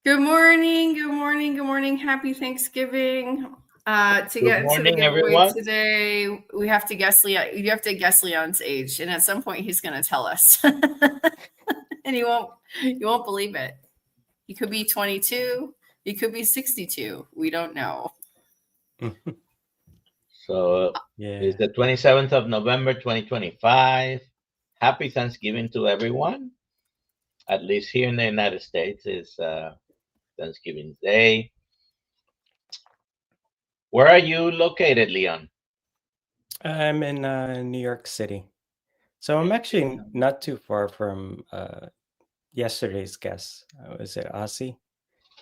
Good morning. Good morning. Good morning. Happy Thanksgiving. To get into the giveaway everyone. today, we have to guess Leon. You have to guess Leon's age, and at some point, he's going to tell us, and you won't believe it. He could be 22. He could be 62. We don't know. So it's the 27th of November, 2025. Happy Thanksgiving to everyone. At least here in the United States, it's Thanksgiving Day. Where are you located, Leon? I'm in New York City. So I'm actually not too far from yesterday's guest. Was it Aussie?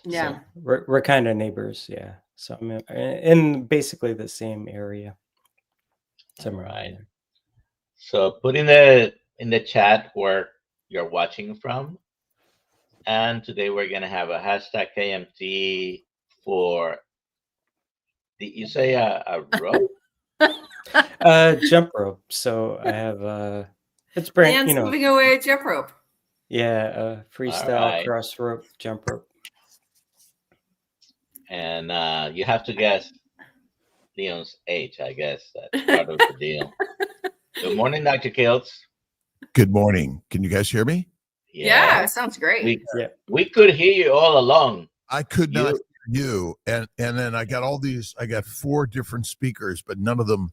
Yeah. So we're kind of neighbors, yeah. So I'm in basically the same area. All right. So put in the chat where you're watching from. And today we're going to have a hashtag KMT for, did you say a rope? Jump rope. So I have it's brand, giving away a jump rope. Yeah, freestyle cross rope, jump rope. And you have to guess Leon's age, I guess. That's part of the deal. Good morning, Dr. Kiltz. Good morning. Can you guys hear me? Yeah, sounds great. We could hear you all along. I could not hear you. And then I got I got 4 different speakers, but none of them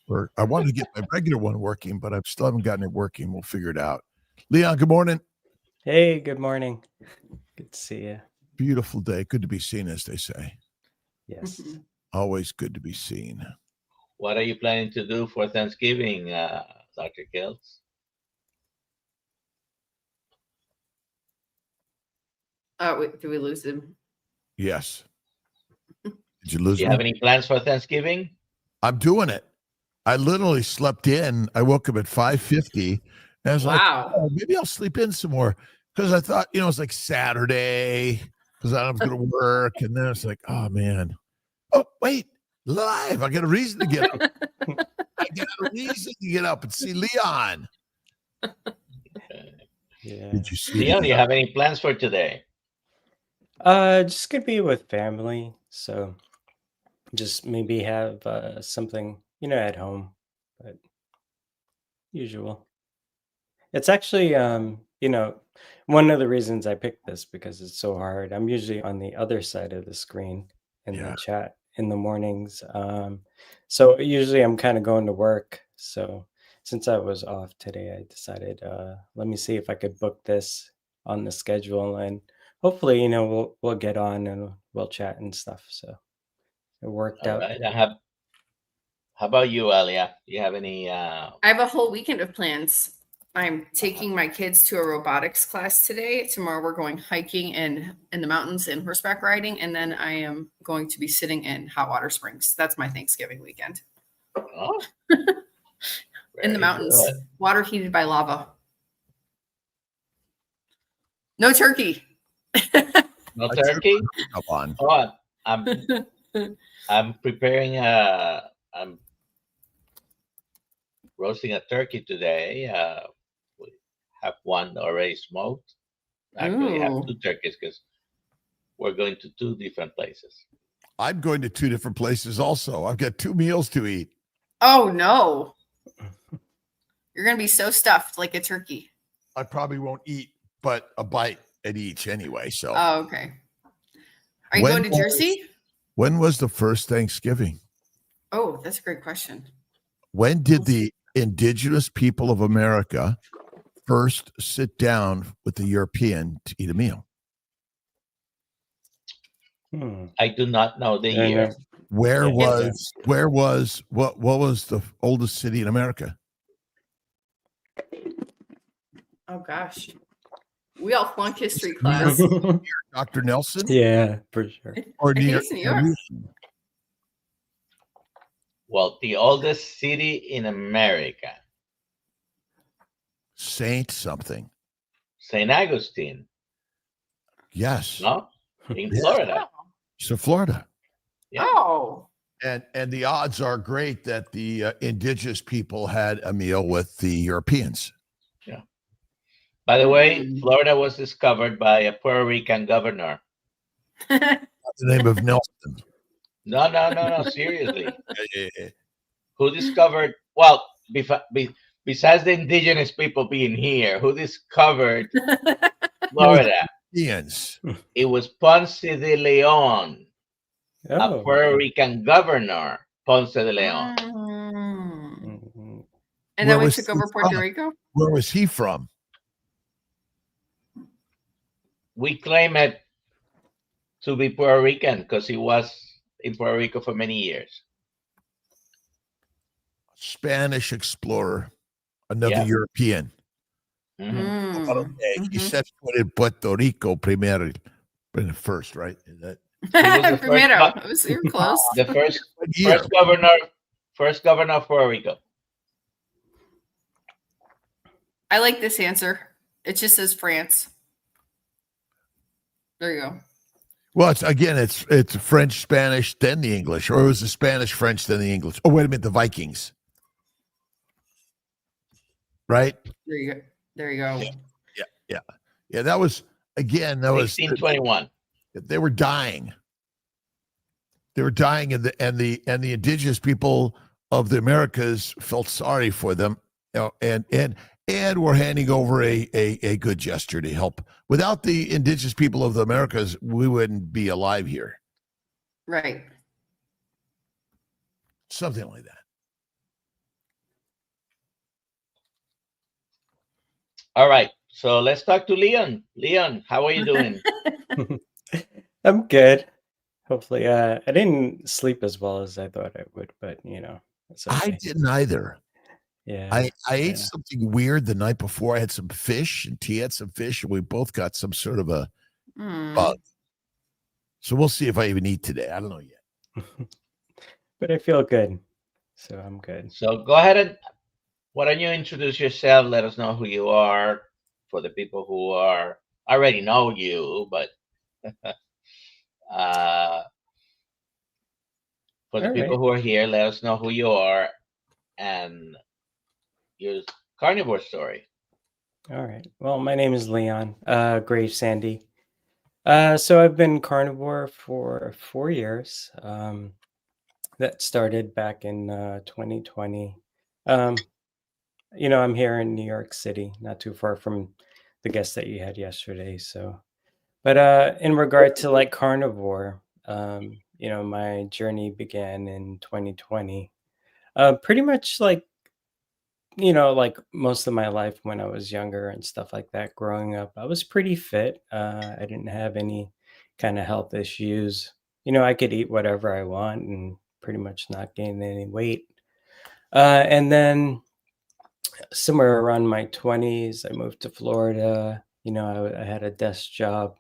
were. I wanted to get my regular one working, but I still haven't gotten it working. We'll figure it out. Leon, good morning. Hey, good morning. Good to see you. Beautiful day. Good to be seen, as they say. Yes. Always good to be seen. What are you planning to do for Thanksgiving, Dr. Kiltz? Did we lose him? Yes. Did you lose Do you me? have any plans for Thanksgiving? I'm doing it. I literally slept in. I woke up at 5:50. And I was like, oh, maybe I'll sleep in some more. Because I thought, it's like Saturday. Because I was going to work. And then it's like, oh, man. Oh, wait. Live. I got a reason to get up. I got a reason to get up and see Leon. Yeah. Did you see Leon, do you have any plans for today? Just gonna be with family. So just maybe have something, at home. But usual. It's actually one of the reasons I picked this because it's so hard. I'm usually on the other side of the screen in the chat in the mornings. So usually I'm kind of going to work. So since I was off today, I decided let me see if I could book this on the schedule, and hopefully we'll get on and we'll chat and stuff. So it worked out. Right. How about you, Alia? Do you have any I have a whole weekend of plans. I'm taking my kids to a robotics class today. Tomorrow we're going hiking in the mountains and horseback riding. And then I am going to be sitting in hot water springs. That's my Thanksgiving weekend. Oh. In the mountains, water heated by lava. No turkey. No turkey? Come on. Oh, I'm preparing I'm roasting a turkey today. We have one already smoked. Actually, I have 2 turkeys because we're going to 2 different places. I'm going to 2 different places also. I've got 2 meals to eat. Oh, no. You're going to be so stuffed like a turkey. I probably won't eat but a bite at each anyway. So. Oh, okay. Are you going to Jersey? When was the first Thanksgiving? Oh, that's a great question. When did the indigenous people of America first sit down with the European to eat a meal? I do not know the year. What was the oldest city in America? Oh gosh. We all flunk history class. Dr. Nelson? Yeah, for sure. Or New York. Well, the oldest city in America. Saint something. St. Augustine. Yes. No? In Florida. So Florida. Yeah. Oh. And the odds are great that the indigenous people had a meal with the Europeans. Yeah. By the way, Mm. Florida was discovered by a Puerto Rican governor. The name of Nelson. No, seriously. Yeah. Who discovered, well, besides the indigenous people being here, who discovered Florida? Europeans. It was Ponce de Leon, a Oh, Puerto Rican governor, Ponce de Leon. mhm. And Where then we was took he over Puerto from? Rico. Where was he from? We claim it to be Puerto Rican because he was in Puerto Rico for many years. Spanish explorer, another Yeah. European. Mhm. He set foot in Puerto Rico primero, first, right? Is that He was the Primero. You're close. the year? first governor of Puerto Rico. I like this answer. It just says France. There you go. Well, it's French, Spanish, then the English, or it was the Spanish, French, then the English. Oh, wait a minute, the Vikings, right? There you go. There you go. Yeah. That was 1621. They were dying. They were dying, and the indigenous people of the Americas felt sorry for them, and we're handing over a good gesture to help. Without the indigenous people of the Americas, we wouldn't be alive here. Right. Something like that. All right. So let's talk to Leon. Leon, how are you doing? I'm good. Hopefully, I didn't sleep as well as I thought I would, but it's I okay. didn't either. Yeah, I ate yeah. something weird the night before. I had some fish, and T had some fish, and we both got some sort of a bug. So we'll see if I even eat today. I don't know yet. But I feel good, so I'm good. So go ahead and why don't you introduce yourself? Let us know who you are for the people who already know you, but for the All people right. who are here, let us know who you are and your carnivore story. All right. Well, my name is Leon Gravesande. So I've been carnivore for 4 years. That started back in 2020. I'm here in New York City, not too far from the guest that you had yesterday. So, but in regard to like carnivore, my journey began in 2020. Pretty much like like most of my life when I was younger and stuff like that, growing up, I was pretty fit. I didn't have any kind of health issues. I could eat whatever I want and pretty much not gain any weight. And then somewhere around my 20s, I moved to Florida. I had a desk job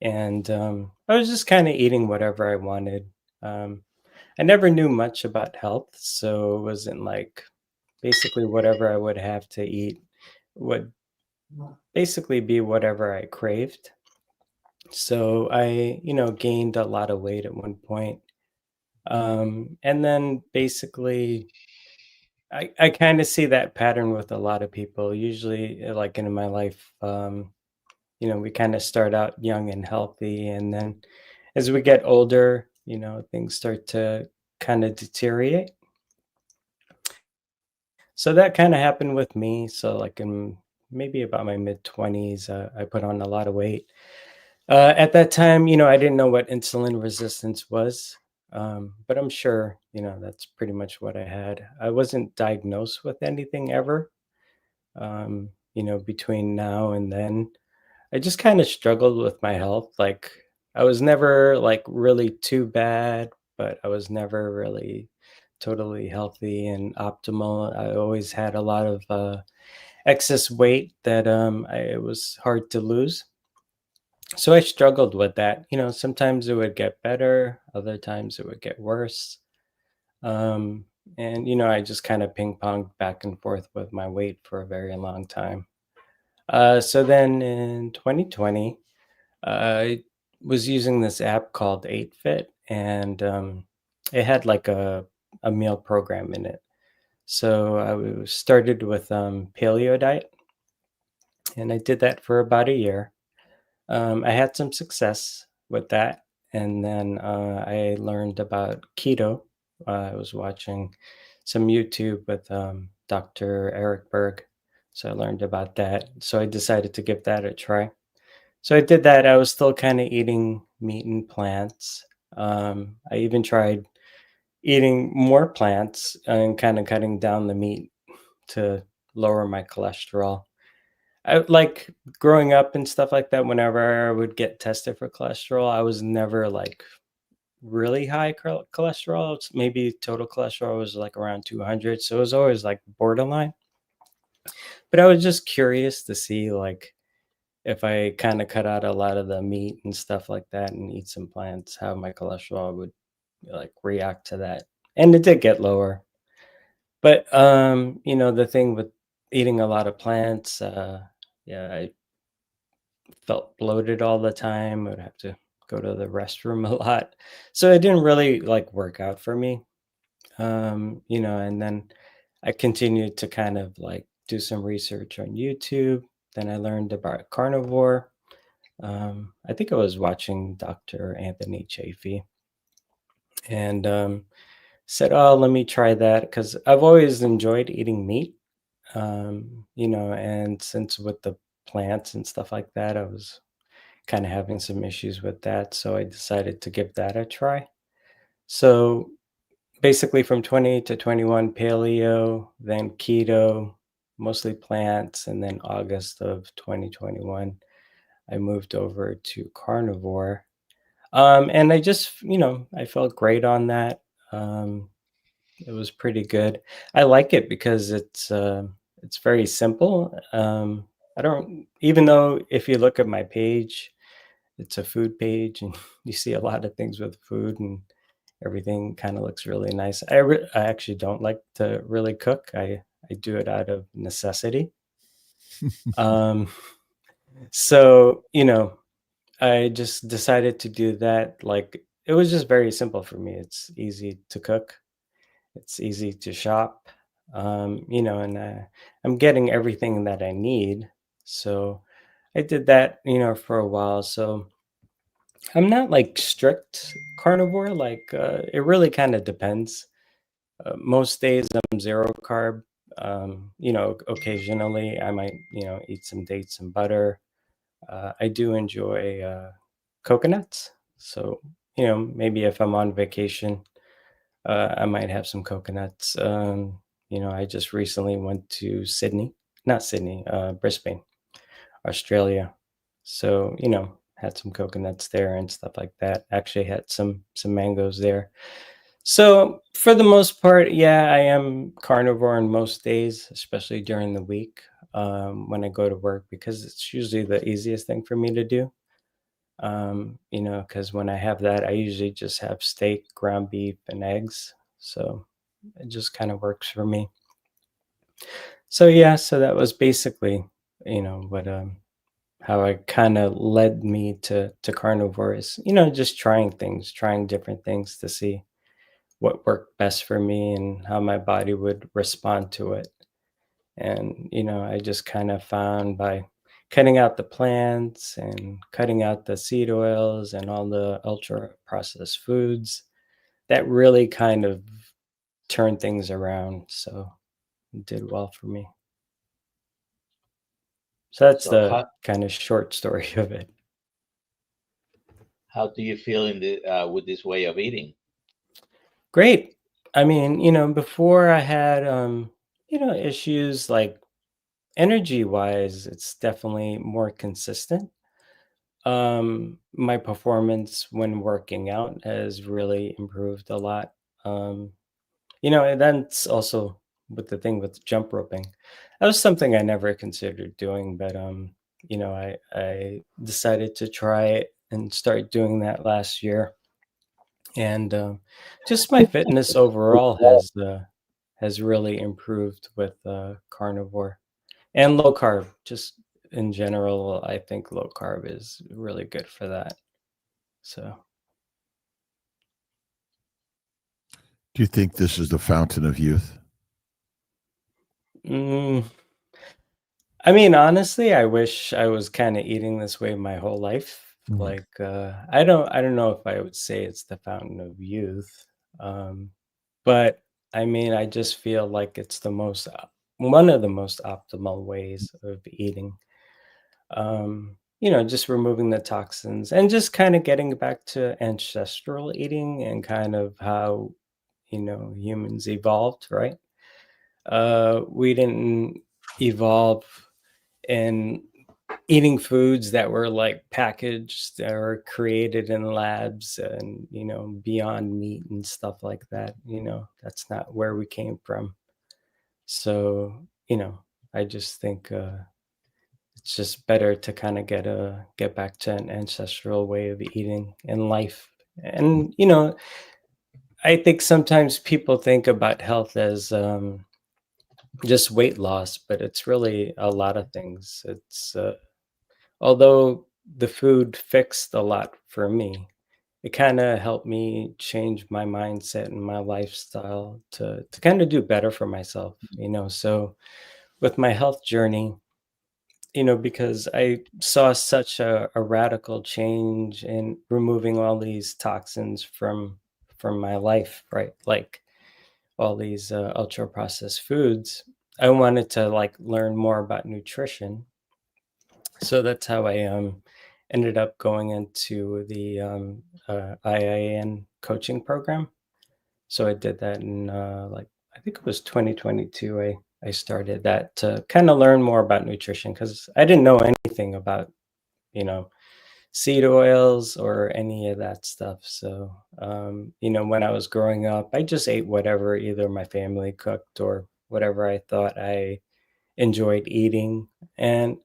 and I was just kind of eating whatever I wanted. I never knew much about health, so it wasn't like basically whatever I would have to eat would basically be whatever I craved. So I, gained a lot of weight at one point. And then basically I kind of see that pattern with a lot of people. Usually like in my life, we kind of start out young and healthy, and then as we get older, things start to kind of deteriorate. So that kind of happened with me. So like in maybe about my mid 20s, I put on a lot of weight. At that time, I didn't know what insulin resistance was, but I'm sure, that's pretty much what I had. I wasn't diagnosed with anything ever. Between now and then, I just kind of struggled with my health. Like I was never like really too bad, but I was never really totally healthy and optimal. I always had a lot of excess weight that it was hard to lose. So I struggled with that. Sometimes it would get better, other times it would get worse. Um, and I just kind of ping ponged back and forth with my weight for a very long time. So then in 2020, I was using this app called 8Fit, and it had like a meal program in it. So started with paleo diet, and I did that for about a year. I had some success with that, and then I learned about keto. I was watching some YouTube with Dr. Eric Berg, so I learned about that. So I decided to give that a try. So I did that. I was still kind of eating meat and plants. I even tried eating more plants and kind of cutting down the meat to lower my cholesterol. I like growing up and stuff like that. Whenever I would get tested for cholesterol, I was never like really high cholesterol. Maybe total cholesterol was like around 200. So it was always like borderline. But I was just curious to see like if I kind of cut out a lot of the meat and stuff like that and eat some plants, how my cholesterol would like react to that. And it did get lower. But the thing with eating a lot of plants, yeah, I felt bloated all the time. I would have to go to the restroom a lot. So it didn't really like work out for me. And then I continued to kind of like do some research on YouTube. Then I learned about carnivore. I think I was watching Dr. Anthony Chafee and said, "Oh, let me try that," because I've always enjoyed eating meat. And since with the plants and stuff like that, I was kind of having some issues with that. So I decided to give that a try. So basically from 20 to 21 paleo, then keto, mostly plants, and then August of 2021, I moved over to carnivore. And I just, I felt great on that. It was pretty good. I like it because it's very simple. I don't, even though if you look at my page, it's a food page and you see a lot of things with food and everything kind of looks really nice. I actually don't like to really cook. I do it out of necessity. um, so, I just decided to do that. Like it was just very simple for me. It's easy to cook. It's easy to shop. And I'm getting everything that I need. So I did that, for a while. So I'm not like strict carnivore. Like it really kind of depends. Most days I'm zero carb. Occasionally I might, eat some dates and butter. I do enjoy coconuts. So, maybe if I'm on vacation, I might have some coconuts. I just recently went to Brisbane, Australia. So, had some coconuts there and stuff like that. Actually had some mangoes there. So for the most part, yeah, I am carnivore on most days, especially during the week when I go to work, because it's usually the easiest thing for me to do. Because when I have that, I usually just have steak, ground beef, and eggs. So it just kind of works for me. So yeah, so that was basically, what how I kind of led me to carnivore is, just trying different things to see what worked best for me and how my body would respond to it. And, I just kind of found by cutting out the plants and cutting out the seed oils and all the ultra processed foods, that really kind of turned things around. So it did well for me. So that's So the kind of short story of it. how do you feel in the with this way of eating? Great. I mean, before I had, issues like energy wise, it's definitely more consistent. My performance when working out has really improved a lot. Um, and that's also with the thing with jump roping. That was something I never considered doing, but I decided to try it and start doing that last year. And just my fitness overall has really improved with carnivore and low carb. Just in general, I think low carb is really good for that. So, Do you think this is the fountain of youth? mm, I mean, honestly, I wish I was kind of eating this way my whole life. Mhm. Like, I don't know if I would say it's the fountain of youth, um, but I mean, I just feel like it's one of the most optimal ways of eating. Just removing the toxins and just kind of getting back to ancestral eating and kind of how humans evolved, right? We didn't evolve in eating foods that were like packaged or created in labs and beyond meat and stuff like that. That's not where we came from. So I just think it's just better to kind of get back to an ancestral way of eating in life. And I think sometimes people think about health as just weight loss, but it's really a lot of things. It's although the food fixed a lot for me, it kind of helped me change my mindset and my lifestyle to kind of do better for myself. So with my health journey, because I saw such a radical change in removing all these toxins from my life, right? Like all these ultra processed foods. I wanted to like learn more about nutrition. So that's how I ended up going into the IIN coaching program. So I did that in I think it was 2022. I started that to kind of learn more about nutrition because I didn't know anything about you know seed oils or any of that stuff. So when I was growing up, I just ate whatever either my family cooked or whatever I thought I enjoyed eating. And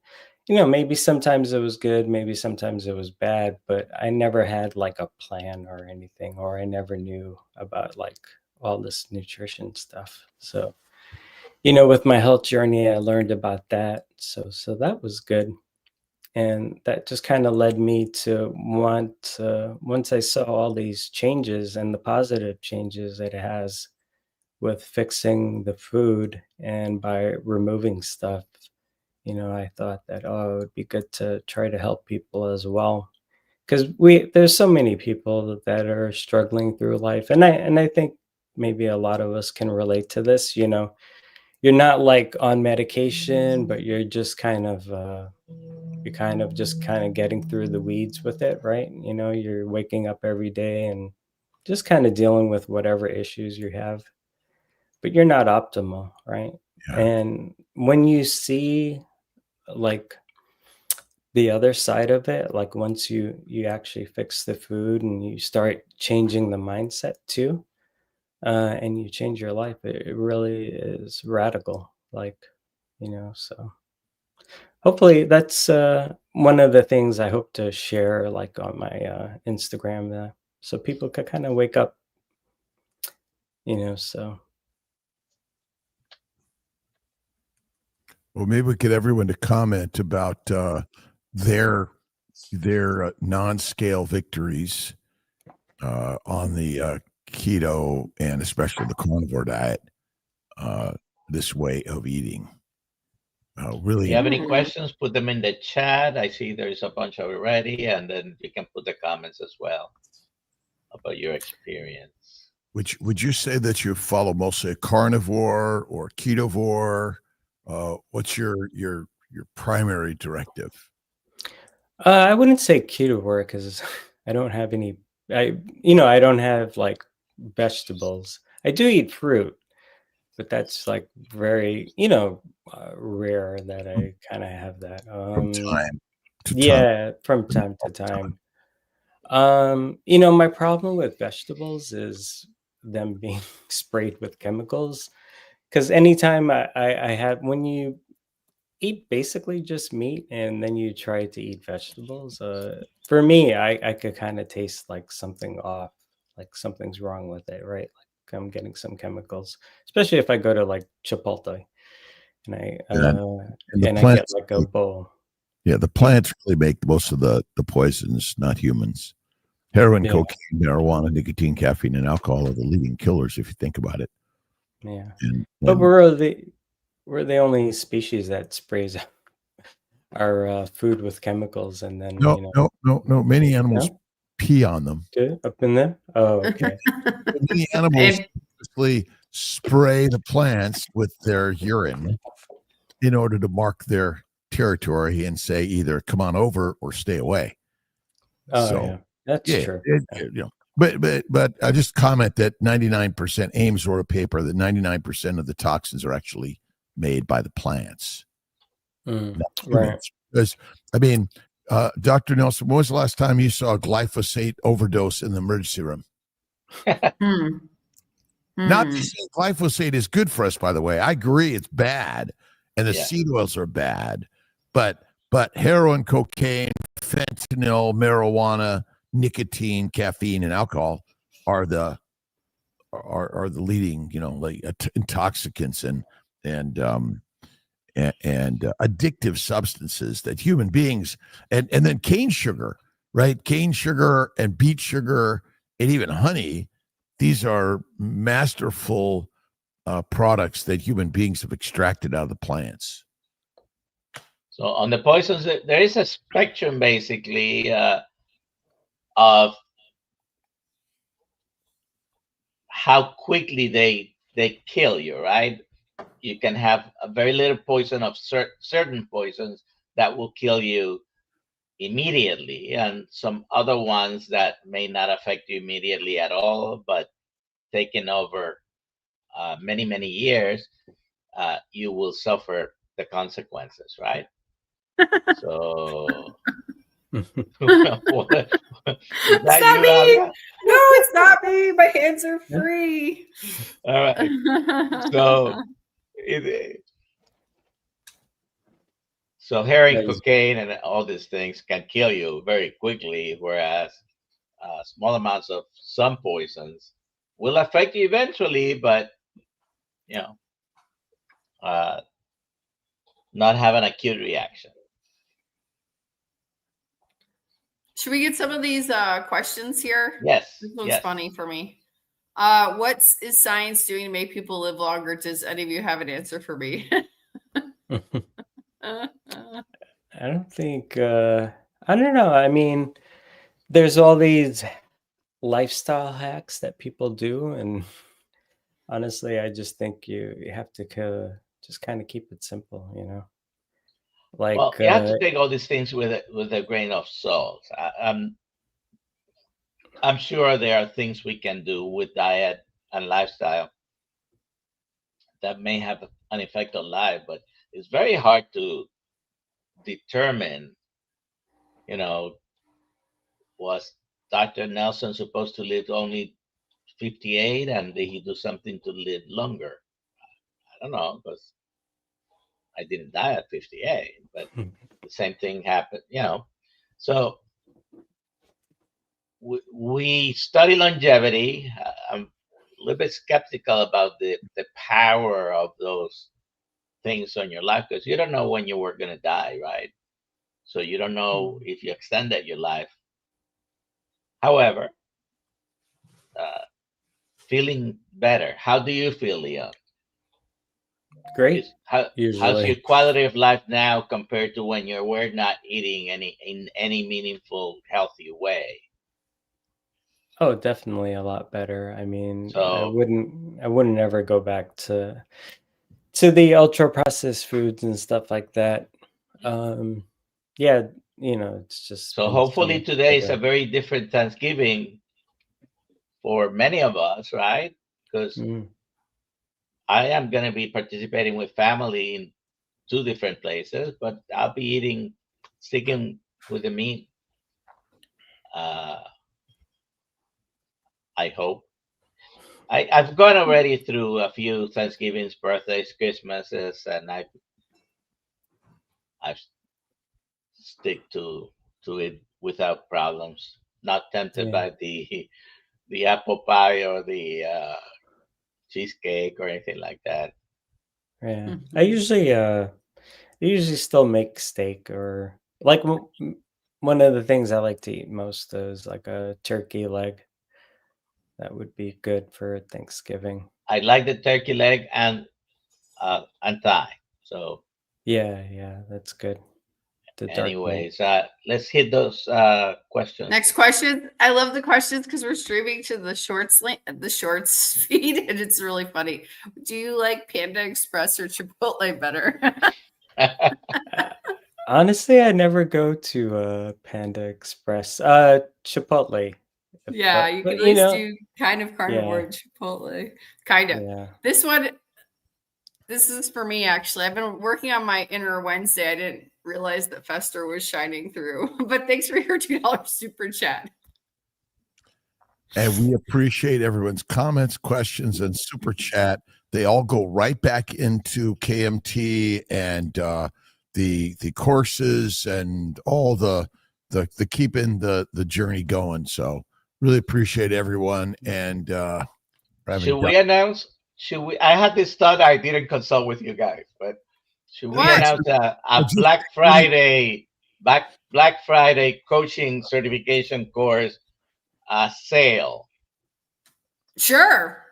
maybe sometimes it was good, maybe sometimes it was bad, but I never had like a plan or anything, or I never knew about like all this nutrition stuff. So with my health journey, I learned about that. So that was good. And that just kind of led me to want once I saw all these changes and the positive changes that it has with fixing the food and by removing stuff, I thought that, oh, it would be good to try to help people as well. Because there's so many people that are struggling through life. And I think maybe a lot of us can relate to this. You're not like on medication, but you're kind of just kind of getting through the weeds with it, right? You're waking up every day and just kind of dealing with whatever issues you have, but you're not optimal, right? Yeah. And when you see like the other side of it, like once you actually fix the food and you start changing the mindset too, and you change your life, it really is radical. Like, so hopefully that's one of the things I hope to share like on my Instagram, so people could kind of wake up, so. Well, maybe we get everyone to comment about their non-scale victories on the keto and especially the carnivore diet. This way of eating. If Really, you have any questions, put them in the chat. I see there's a bunch already, and then you can put the comments as well about your experience. would you say that you follow mostly a carnivore or ketovore? What's your primary directive? I wouldn't say ketovore because I don't have any. I don't have like vegetables. I do eat fruit, but that's like very rare that I kind of have that. From time to time. Yeah, from time to time. My problem with vegetables is them being sprayed with chemicals. Because anytime I have, when you eat basically just meat and then you try to eat vegetables, for me, I could kind of taste like something off, like something's wrong with it, right? Like I'm getting some chemicals, especially if I go to like Chipotle and I get plants, like a bowl. yeah, the plants really make most of the poisons, not humans. Heroin, Yeah. cocaine, marijuana, nicotine, caffeine, and alcohol are the leading killers if you think about it. Yeah. And But we're the only species that sprays our food with chemicals, and then No, no. Many animals No? pee on them. do up in them. Oh, okay. Many animals And- basically spray the plants with their urine in order to mark their territory and say either come on over or stay away. Oh, So yeah, that's yeah, true. but I just comment that 99% Ames wrote a paper that 99% of the toxins are actually made by the plants, Mm, not right. humans. Because I mean, Dr. Nelson, when was the last time you saw a glyphosate overdose in the emergency room? Hmm. Not Hmm. to say glyphosate is good for us, by the way. I agree it's bad, and the Yeah. seed oils are bad, but heroin, cocaine, fentanyl, marijuana, nicotine, caffeine, and alcohol are the leading, like intoxicants and addictive substances that human beings and then cane sugar, right? Cane sugar and beet sugar and even honey. These are masterful products that human beings have extracted out of the plants. So on the poisons, there is a spectrum basically of how quickly they kill you, right? You can have a very little poison of certain poisons that will kill you immediately, and some other ones that may not affect you immediately at all, but taking over many years, you will suffer the consequences, right? So is It's that not you, me. Alga? No, it's not me. My hands are free. All right. So so heroin, That is- cocaine, and all these things can kill you very quickly, whereas small amounts of some poisons will affect you eventually, but you know, uh, not have an acute reaction. Should we get some of these questions here? Yes. This one's Yes. funny for me. What is science doing to make people live longer? Does any of you have an answer for me? I don't think. I don't know. I mean, there's all these lifestyle hacks that people do, and honestly, I just think you have to just kind of keep it simple, Like, Well, you have to take all these things with a grain of salt. I'm sure there are things we can do with diet and lifestyle that may have an effect on life, but it's very hard to determine, you know, was Dr. Nelson supposed to live only 58 and did he do something to live longer? I don't know, because I didn't die at 58, but the same thing happened, So we study longevity. I'm a little bit skeptical about the power of those things on your life because you don't know when you were going to die, right? So you don't know if you extended your life. However, feeling better. How do you feel, Leon? great. How's Usually, your quality of life now compared to when you were not eating in any meaningful, healthy way? oh, definitely a lot better. I mean, I So wouldn't ever go back to the ultra processed foods and stuff like that. Yeah, it's just so been so hopefully much today is a better. very different Thanksgiving for many of us, right? Because Mm, I am going to be participating with family in two different places, but I'll be sticking with the meat. I hope. I've gone already through a few Thanksgivings, birthdays, Christmases, and I've stick to it without problems. Not tempted yeah, by the apple pie or the cheesecake or anything like that. yeah. Mhm. I usually still make steak or like one of the things I like to eat most is like a turkey leg. That would be good for Thanksgiving. I like the turkey leg and thigh. So Yeah, yeah, that's good. The dark meat. Anyways, let's hit those questions. Next question. I love the questions because we're streaming to the shorts link, the shorts feed, and it's really funny. Do you like Panda Express or Chipotle better? Honestly, I never go to Panda Express. Chipotle. Yeah, you can But, at least do kind of carnivore yeah. and Chipotle. Kind of. Yeah. This one, this is for me actually. I've been working on my inner Wednesday. I didn't realize that Fester was shining through. But thanks for your $2 super chat. And we appreciate everyone's comments, questions, and super chat. They all go right back into KMT and the courses and all the keeping the journey going. So really appreciate everyone. And should we announce? I had this thought. I didn't consult with you guys, but should we announce a Black Friday coaching certification course sale? Sure.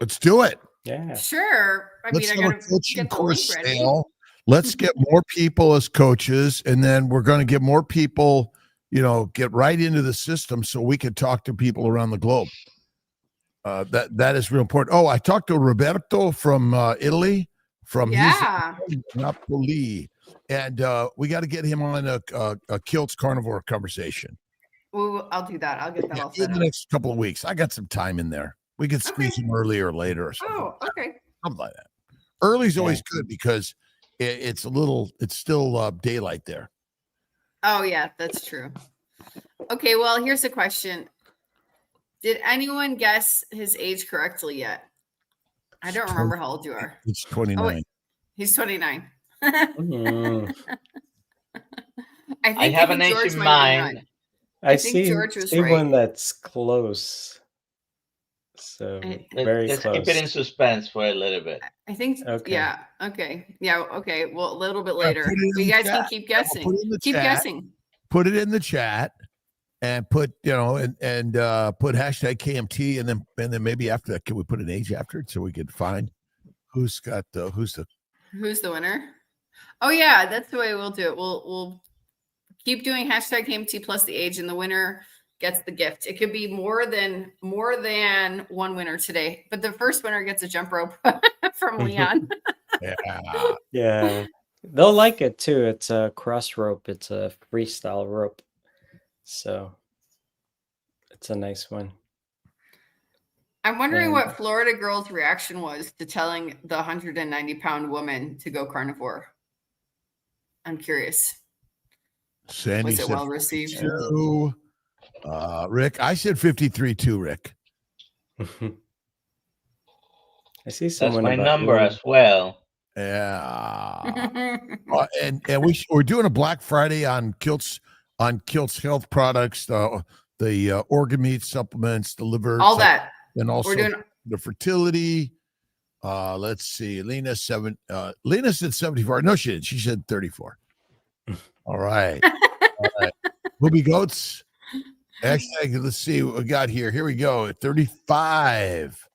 Let's do it. Yeah. Sure. I mean, I have a gotta coaching get the course link ready. sale. Let's get more people as coaches, and then we're going to get more people, get right into the system so we can talk to people around the globe. That is real important. Oh, I talked to Roberto from Italy, from Napoli, and we got to get him on a Kiltz carnivore conversation. Well, I'll do that. I'll get that all set in the up. next couple of weeks. I got some time in there. We could squeeze him early or later or something. Oh, okay. Something like that. Early's always good because it's still daylight there. Oh, yeah, that's true. Okay, well, here's a question. Did anyone guess his age correctly yet? I don't remember how old you are. It's 29. Oh, wait. He's 29. I have an age in mind. I see George was right. one that's close. So let's close. keep it in suspense for a little bit. I think, Okay. yeah, okay. Yeah, okay. Well, a little bit later. You guys can keep guessing. Keep guessing. Put it in the chat and put, put hashtag KMT and then maybe after that, can we put an age after it so we can find who's the winner? Oh yeah, that's the way we'll do it. We'll keep doing hashtag KMT plus the age, and the winner gets the gift. It could be more than one winner today, but the first winner gets a jump rope from Leon. Yeah. They'll like it too. It's a cross rope. It's a freestyle rope. So it's a nice one. I'm wondering what Florida girl's reaction was to telling the 190-pound woman to go carnivore. I'm curious. Sandy was it well received? Rick, I said 53 too, Rick. I see someone. That's my number as well. Yeah. And we're doing a Black Friday on Kiltz health products, the organ meat supplements, the liver, all that, and also we're doing the fertility. Let's see. Lena said 74. No, she didn't. She said 34. All right. All right. Booby Goats. Hashtag, let's see what we got here. Here we go. 35.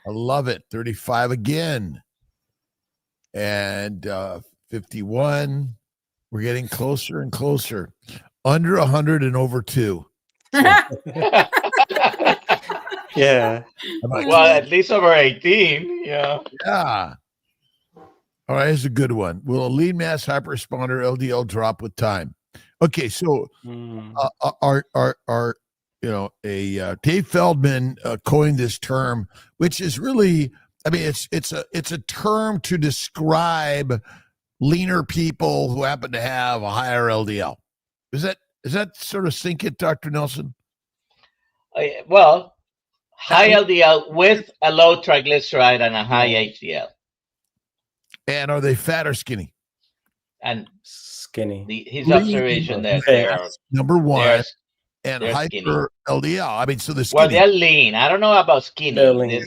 I love it. 35 again. And 51. We're getting closer and closer. Under 100 and over 2. Yeah. Well, at least over 18. Yeah. Yeah. All right, here's a good one. Will a lean mass hyperresponder LDL drop with time? Okay, so Dave Feldman coined this term, which is really, I mean, it's a term to describe leaner people who happen to have a higher LDL. Is that sort of sink it, Dr. Nelson? Well, high LDL with a low triglyceride and a high HDL. And are they fat or skinny? And skinny. His observation there. Number one. And hyper skinny. LDL. I mean, so the skinny. Well, they're lean. I don't know about skinny.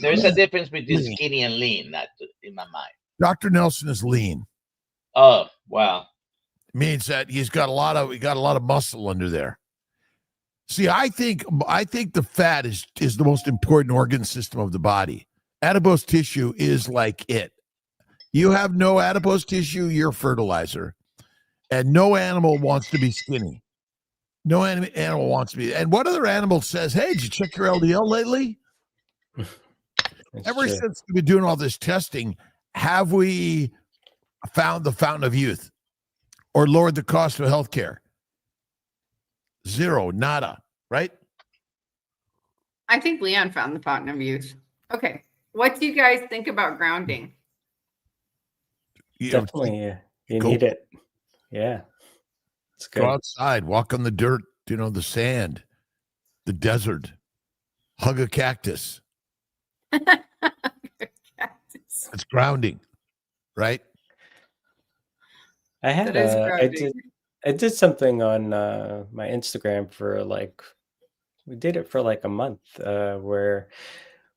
There's a difference between skinny and lean, in my mind. Dr. Nelson is lean. Oh, wow. Means that he's got a lot of muscle under there. See, I think the fat is the most important organ system of the body. Adipose tissue is like it. You have no adipose tissue, you're fertilizer. And no animal wants to be skinny. No animal wants to be. And what other animal says, hey, did you check your LDL lately? Ever since we've been doing all this testing, have we found the fountain of youth or lowered the cost of healthcare? Zero, nada, right? I think Leon found the fountain of youth. Okay. What do you guys think about grounding? Definitely, you need it. Yeah. It's good. Go outside, walk on the dirt, the sand, the desert, hug a cactus. It's grounding, right? I did something on my Instagram for we did it for like a month where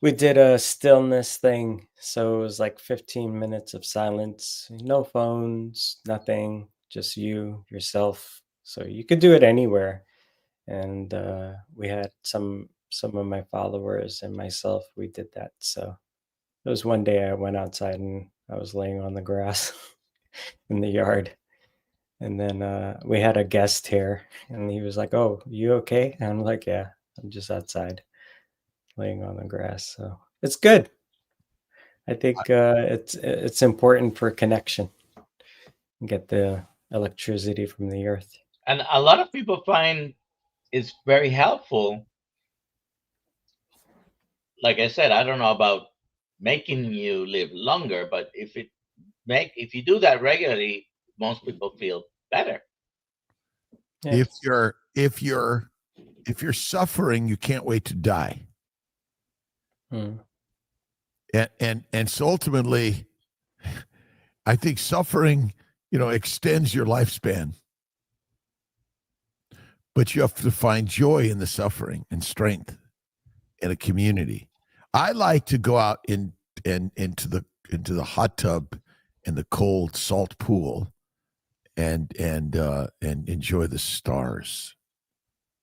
we did a stillness thing. So it was like 15 minutes of silence, no phones, nothing, just yourself. So you could do it anywhere. And we had some of my followers and myself, we did that. So it was one day I went outside and I was laying on the grass in the yard. And then we had a guest here and he was like, "Oh, you okay?" And I'm like, "Yeah, I'm just outside laying on the grass." So it's good. I think it's important for connection. Get the electricity from the earth. And a lot of people find it's very helpful. Like I said, I don't know about making you live longer, but if you do that regularly, most people feel better. Yeah. If you're suffering, you can't wait to die. And so ultimately, I think suffering, extends your lifespan. But you have to find joy in the suffering and strength in a community. I like to go out into the hot tub in the cold salt pool and enjoy the stars.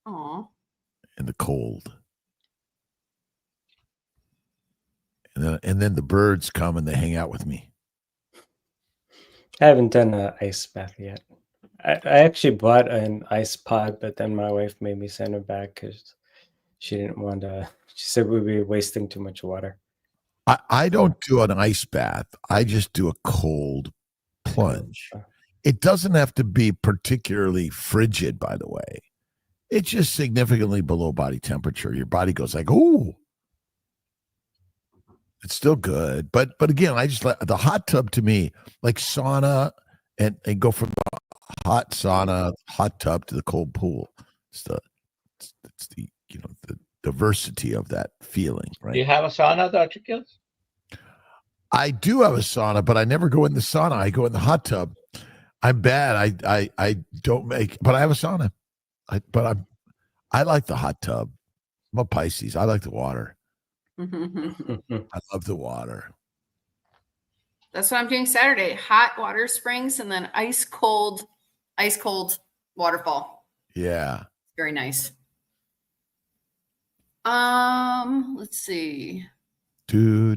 Aww. In the cold. And then the birds come and they hang out with me. I haven't done an ice bath yet. I actually bought an ice pod, but then my wife made me send it back because she didn't want to. She said we'd be wasting too much water. I don't do an ice bath. I just do a cold plunge. It doesn't have to be particularly frigid, by the way. It's just significantly below body temperature. Your body goes like, "Ooh." It's still good. But again, I just like the hot tub to me, like sauna and go from the hot sauna, hot tub to the cold pool. It's the the diversity of that feeling, right? Do you have a sauna, Dr. Kiltz? I do have a sauna, but I never go in the sauna. I go in the hot tub. I'm bad. I don't make, but I have a sauna. I like the hot tub. I'm a Pisces. I like the water. I love the water. That's what I'm doing Saturday. Hot water springs and then ice cold waterfall. Yeah. Very nice. Let's see. I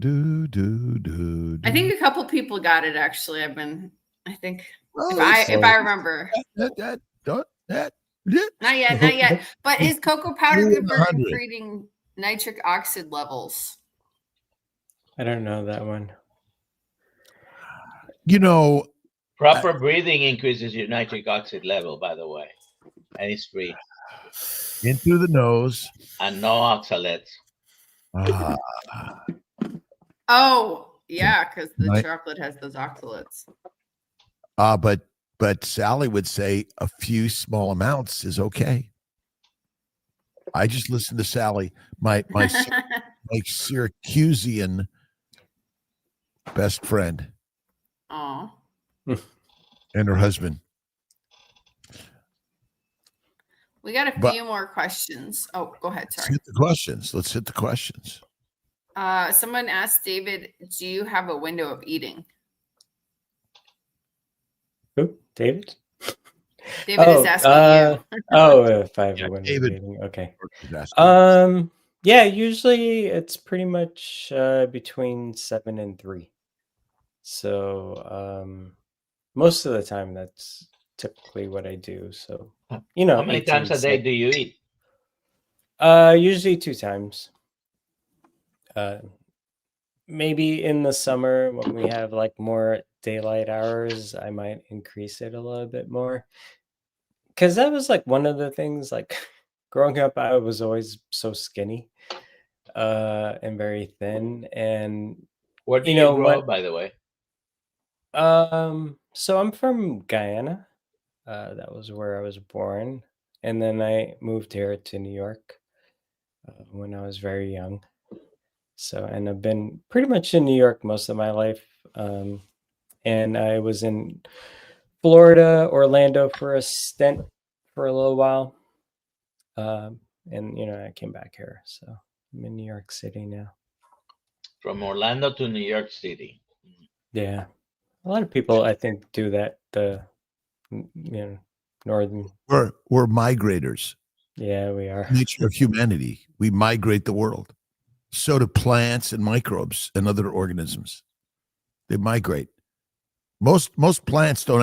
think a couple people got it actually. I think if I remember. Not yet. But is cocoa powder good for increasing nitric oxide levels? I don't know that one. Proper breathing increases your nitric oxide level, by the way. And it's free. In through the nose. And no oxalates. Oh, yeah, because the chocolate has those oxalates. But Sally would say a few small amounts is okay. I just listened to Sally, my Syracusean best friend. Oh. And her husband. We got a few more questions. Oh, go ahead. Sorry. Let's hit the questions. Someone asked David, do you have a window of eating? Who? David? David is asking you. If I have a window David. of eating. Okay. Yeah, usually it's pretty much between 7 and 3. So most of the time that's typically what I do. So, How many times a day 18 do you eat? usually 2 times. Maybe in the summer when we have like more daylight hours, I might increase it a little bit more. Because that was like one of the things, like growing up, I was always so skinny and very thin. And Where do you you know grow what? up, by the way? So I'm from Guyana. That was where I was born, and then I moved here to New York when I was very young. So, and I've been pretty much in New York most of my life. And I was in Florida, Orlando for a stint for a little while. And I came back here. So I'm in New York City now. From Orlando to New York City. Yeah. A lot of people, I think, do that. Northern. We're migrators. Yeah, we are. Nature of humanity. We migrate the world. So do plants and microbes and other organisms. They migrate. Most plants don't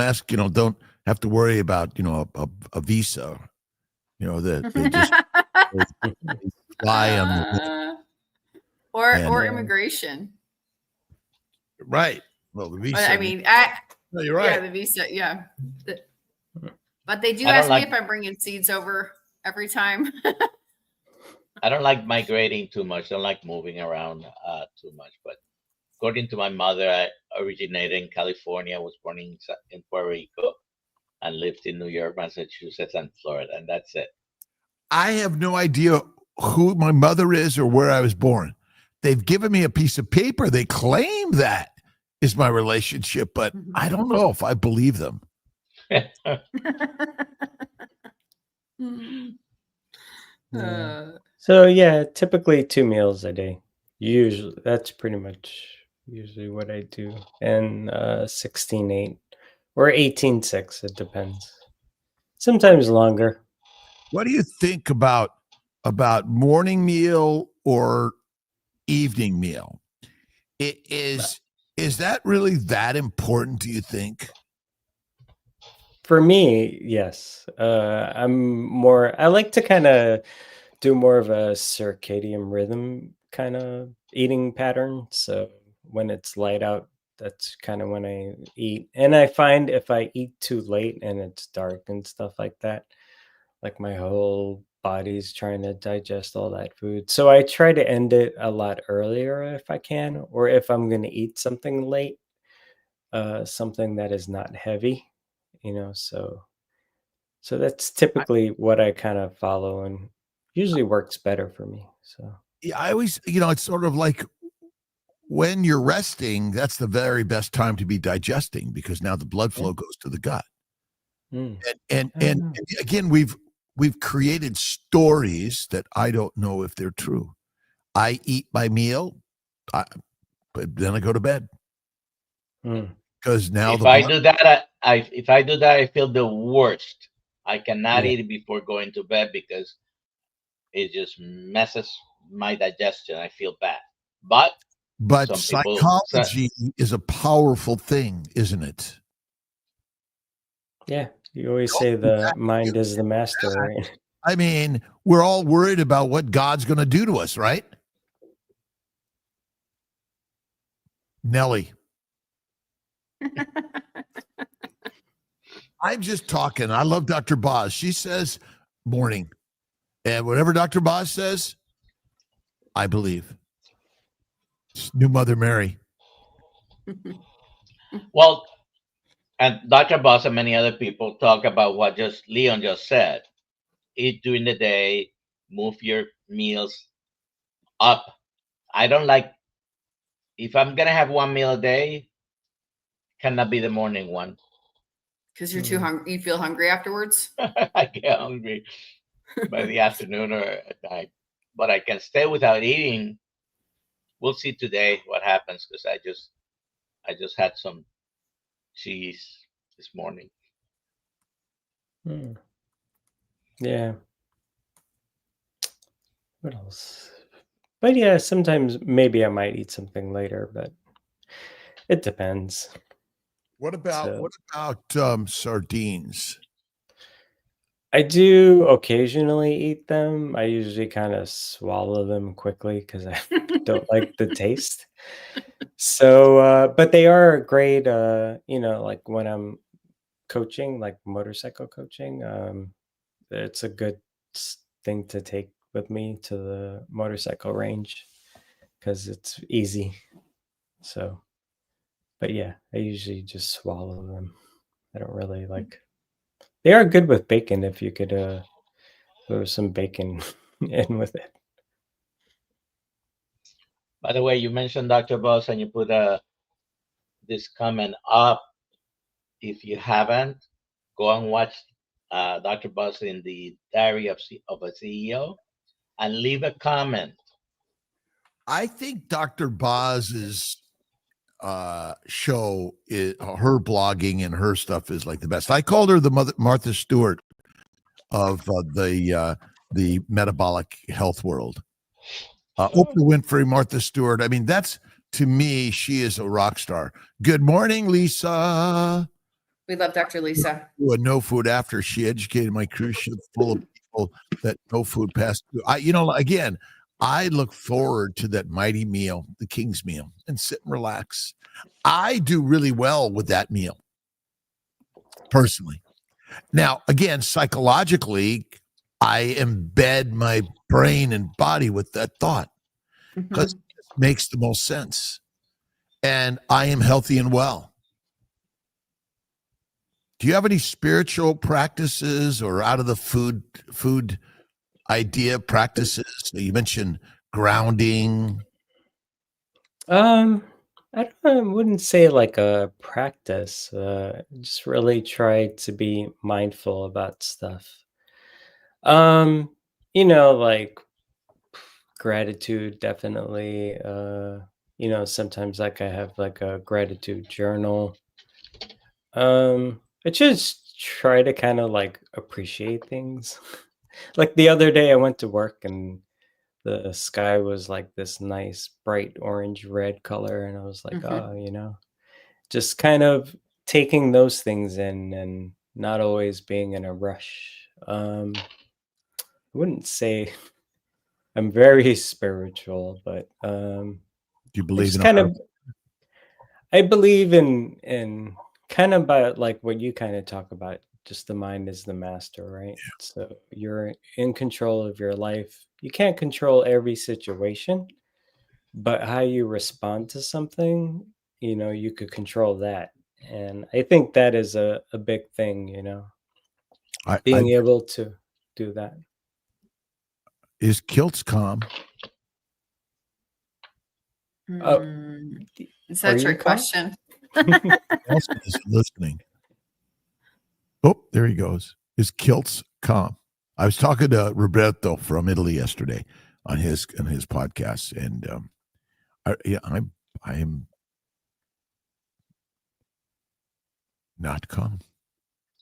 don't have to worry about, a visa. They just fly on the or immigration. right. Well, the visa. I mean, no, you're right. Yeah, the visa. Yeah, but they do I don't ask me like- if I'm bringing seeds over every time. I don't like migrating too much. I don't like moving around too much. But according to my mother, I originated in California, was born in Puerto Rico, and lived in New York, Massachusetts, and Florida, and that's it. I have no idea who my mother is or where I was born. They've given me a piece of paper. They claim that is my relationship, but I don't know if I believe them. So yeah, typically 2 meals a day. Usually, that's pretty much usually what I do. And 16-8 or 18-6, it depends. Sometimes longer. What do you think about morning meal or evening meal? Is that really that important, do you think? For me, yes. I like to kind of do more of a circadian rhythm kind of eating pattern. So when it's light out, that's kind of when I eat. And I find if I eat too late and it's dark and stuff like that, like my whole body's trying to digest all that food. So I try to end it a lot earlier if I can, or if I'm going to eat something late, something that is not heavy, so that's typically what I kind of follow and usually works better for me. So Yeah, I always, it's sort of like when you're resting, that's the very best time to be digesting because now the blood flow goes to the gut. And again, we've created stories that I don't know if they're true. I eat my meal, but then I go to bed because now if I do that, I feel the worst. I cannot eat before going to bed because it just messes my digestion. I feel bad. But psychology is a powerful thing, isn't it? Yeah, you always say the mind is the master, right? I mean, we're all worried about what God's going to do to us, right? Nelly. I'm just talking. I love Dr. Boz. She says morning. And whatever Dr. Boz says, I believe. It's new Mother Mary. Well, and Dr. Boz and many other people talk about what Leon just said. Eat during the day, move your meals up. I don't like, if I'm going to have one meal a day, cannot be the morning one. Because you're too hungry. You feel hungry afterwards? I get hungry by the afternoon or at night. But I can stay without eating. We'll see today what happens because I just had some cheese this morning. Yeah. What else? But yeah, sometimes maybe I might eat something later, but it depends. What about sardines? I do occasionally eat them. I usually kind of swallow them quickly because I don't like the taste. So, but they are great, like when I'm coaching, like motorcycle coaching, it's a good thing to take with me to the motorcycle range because it's easy. So, but yeah, I usually just swallow them. I don't really like. They are good with bacon if you could throw some bacon in with it. By the way, you mentioned Dr. Boss and you put this comment up. If you haven't, go and watch Dr. Boss in the Diary of a CEO and leave a comment. I think Dr. Boz's show, her blogging and her stuff is like the best. I called her the Martha Stewart of the metabolic health world. Oprah Winfrey, Martha Stewart. I mean, that's, to me, she is a rock star. Good morning, Lisa. We love Dr. Lisa. A no food after. She educated my cruise ship full of people that no food passed through. Again, I look forward to that mighty meal, the King's meal, and sit and relax. I do really well with that meal, personally. Now, again, psychologically, I embed my brain and body with that thought because it makes the most sense. And I am healthy and well. Do you have any spiritual practices or out of the food idea practices? You mentioned grounding. I wouldn't say like a practice. Just really try to be mindful about stuff. Like gratitude, definitely. Sometimes like I have like a gratitude journal. I just try to kind of like appreciate things. Like the other day I went to work and the sky was like this nice bright orange red color and I was like, just kind of taking those things in and not always being in a rush. I wouldn't say I'm very spiritual, but do you believe I believe in kind of about like what you kind of talk about, just the mind is the master, right? Yeah. So you're in control of your life. You can't control every situation, but how you respond to something, you could control that. And I think that is a big thing, being able to do that. Is Kiltz calm? Is that your question? Also isn't listening. Oh, there he goes. Is Kiltz calm? I was talking to Roberto from Italy yesterday on his podcast, and I am not calm.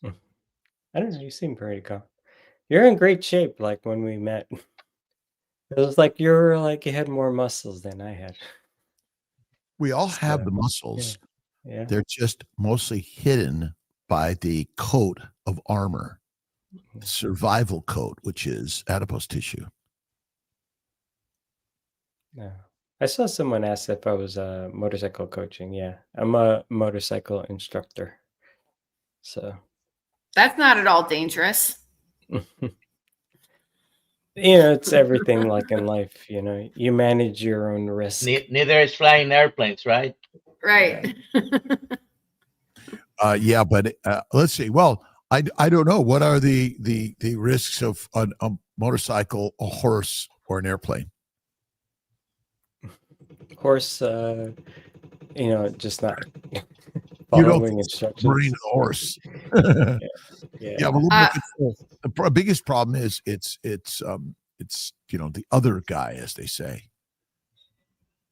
I don't know. You seem pretty calm. You're in great shape. Like when we met, it was like you had more muscles than I had. We all have the muscles. Yeah. They're just mostly hidden by the coat of armor, the survival coat, which is adipose tissue. Yeah. I saw someone ask if I was motorcycle coaching. Yeah, I'm a motorcycle instructor. So that's not at all dangerous. It's everything like in life, you manage your own risk. Neither is flying airplanes, right? Right. Yeah, but let's see. Well, I don't know. What are the risks of a motorcycle, a horse, or an airplane? Horse, just not You don't following instructions. Brain of the horse. Yeah. Well, the biggest problem is it's the other guy, as they say.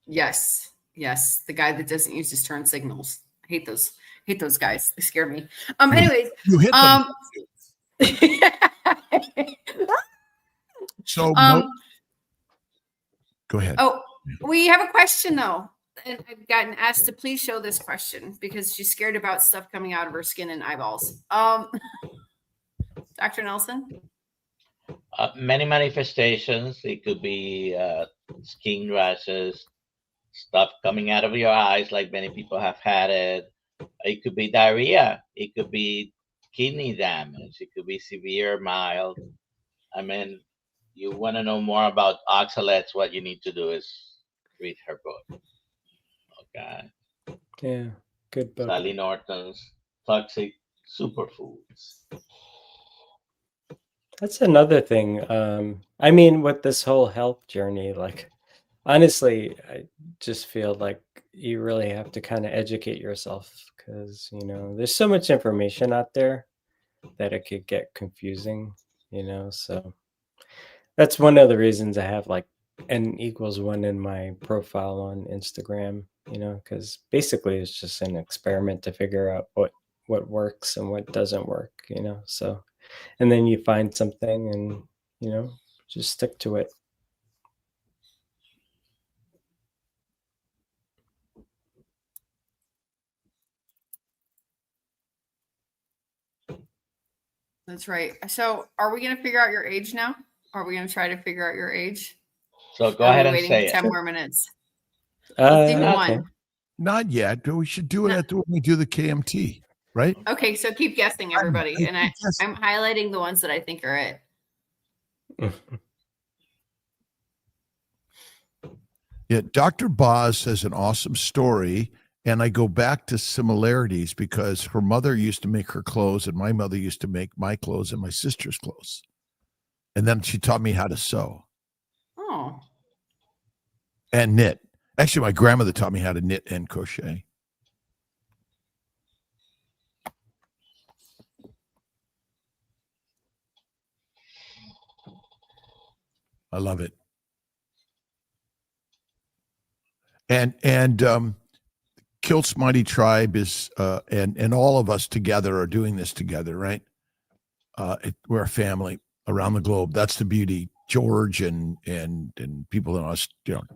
Yes, the guy that doesn't use his turn signals. I hate those guys. They scare me. Anyways, you hit them. So go ahead. Oh, we have a question though. and I've gotten asked to please show this question because she's scared about stuff coming out of her skin and eyeballs. Dr. Nelson? Many manifestations. It could be skin rashes, stuff coming out of your eyes, like many people have had it. It could be diarrhea. It could be kidney damage. It could be severe, mild. I mean, you want to know more about oxalates, what you need to do is read her book. Okay. Yeah, good book. Sally Norton's Toxic Superfoods. That's another thing. I mean, with this whole health journey, like, honestly, I just feel like you really have to kind of educate yourself because, there's so much information out there that it could get confusing, so that's one of the reasons I have like n=1 in my profile on Instagram, because basically it's just an experiment to figure out what works and what doesn't work, so, and then you find something and, just stick to it. That's right. So are we going to figure out your age now? Are we going to try to figure out your age? So go ahead and waiting say 10 it. more minutes. Let's do one. Not yet. We should do it when we do the KMT, right? Okay, so keep guessing, everybody. And I'm highlighting the ones that I think are it. Yeah, Dr. Boz has an awesome story, and I go back to similarities because her mother used to make her clothes, and my mother used to make my clothes and my sister's clothes. And then she taught me how to sew. Oh. And knit. Actually, my grandmother taught me how to knit and crochet. I love it. And Kiltz Mighty Tribe is and all of us together are doing this together, right? We're a family around the globe. That's the beauty. George and people in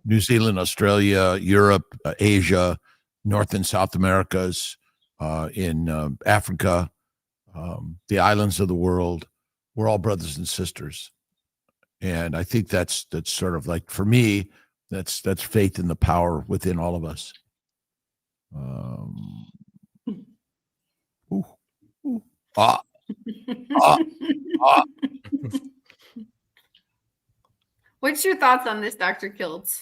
New Zealand, Australia, Europe, Asia, North and South Americas, in Africa, the islands of the world. We're all brothers and sisters, and I think that's sort of like, for me, that's faith in the power within all of us. What's your thoughts on this, Dr. Kiltz?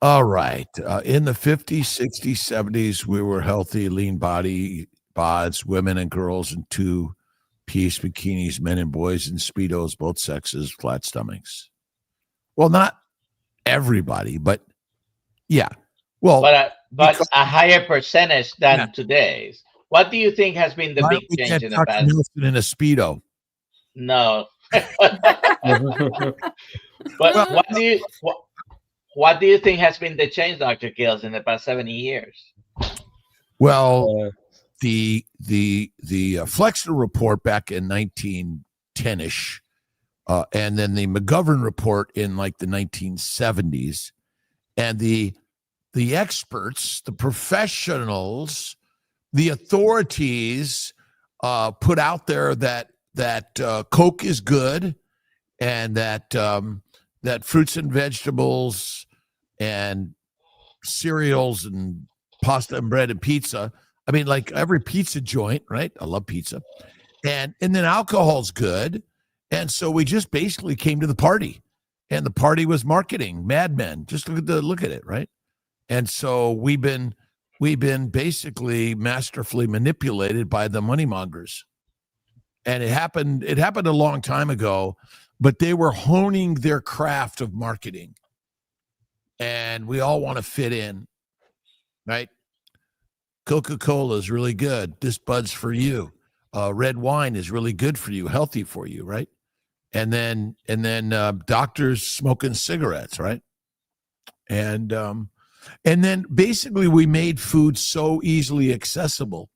All right. In the 50s, 60s, 70s, we were healthy, lean body, bods, women and girls in two-piece bikinis, men and boys in Speedos, both sexes, flat stomachs. Well, not everybody, but yeah. Well, but a higher percentage than today's. What do you think has been the big change in the past? Nelson in a Speedo. No. But what do you think has been the change, Dr. Kiltz, in the past 70 years? Well, the Flexner report back in 1910-ish, and then the McGovern report in like the 1970s, and the experts, the professionals, the authorities put out there that Coke is good, and that fruits and vegetables and cereals and pasta and bread and pizza. I mean, like every pizza joint, right? I love pizza. And then alcohol's good. And so we just basically came to the party, and the party was marketing, Mad Men. Just look at it, right? And so we've been basically masterfully manipulated by the money mongers. And it happened a long time ago, but they were honing their craft of marketing. And we all want to fit in, right? Coca-Cola is really good. This bud's for you. Red wine is really good for you, healthy for you, right? And then doctors smoking cigarettes, right? And then basically we made food so easily accessible.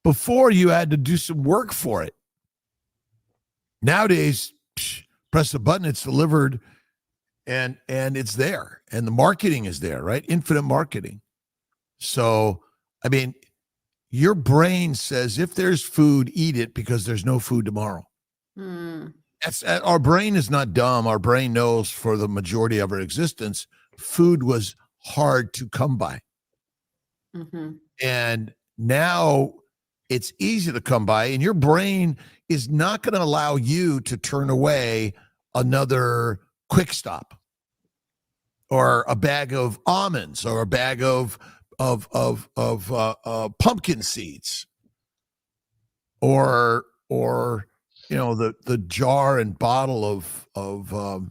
Before, you had to do some work for it. Nowadays, press a button, it's delivered and it's there, and the marketing is there, right? Infinite marketing. So, I mean, your brain says if there's food, eat it because there's no food tomorrow. That's our brain is not dumb. Our brain knows for the majority of our existence, food was hard to come by. And now it's easy to come by, and your brain is not going to allow you to turn away another Quick Stop or a bag of almonds or a bag of pumpkin seeds or you know the jar and bottle of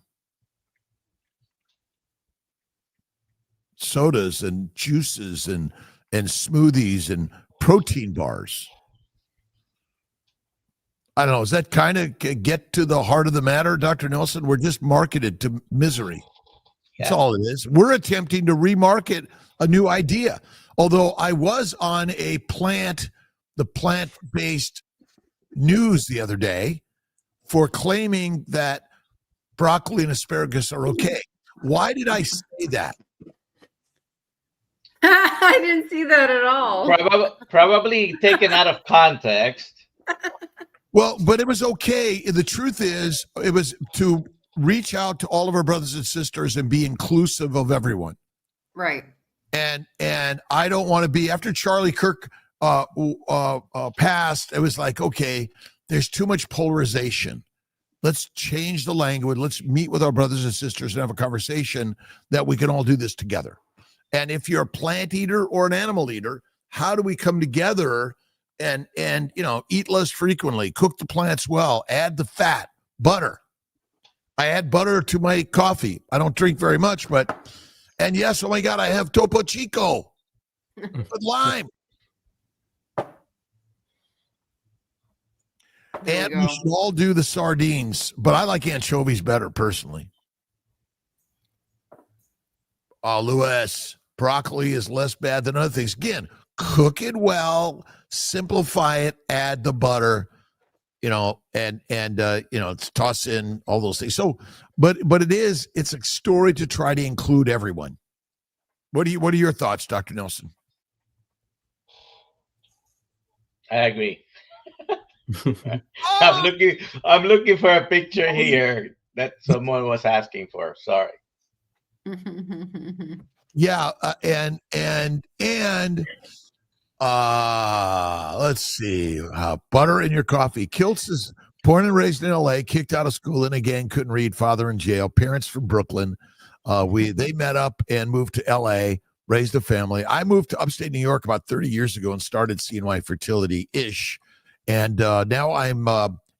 sodas and juices and smoothies and protein bars. I don't know. Does that kind of get to the heart of the matter, Dr. Nelson? We're just marketed to misery. That's all it is. We're attempting to remarket a new idea. Although I was on the plant-based news the other day for claiming that broccoli and asparagus are okay. Why did I say that? I didn't see that at all. Probably taken out of context. Well, but it was okay. The truth is, it was to reach out to all of our brothers and sisters and be inclusive of everyone. Right. And I don't want to be, after Charlie Kirk passed, it was like, okay, there's too much polarization. Let's change the language. Let's meet with our brothers and sisters and have a conversation that we can all do this together. And if you're a plant eater or an animal eater, how do we come together and eat less frequently, cook the plants well, add the fat, butter. I add butter to my coffee. I don't drink very much, and yes, oh my God, I have Topo Chico with lime. And we should all do the sardines, but I like anchovies better personally. Lewis, broccoli is less bad than other things. Again, cook it well, simplify it, add the butter, and toss in all those things. So, but it's a story to try to include everyone. What are your thoughts, Dr. Nelson? I agree. I'm looking for a picture here that someone was asking for. Sorry. Yeah, and let's see, butter in your coffee. Kiltz is born and raised in L.A., kicked out of school in a gang, couldn't read, father in jail, parents from Brooklyn. They met up and moved to L.A., raised a family. I moved to upstate New York about 30 years ago and started CNY Fertility-ish. And now I'm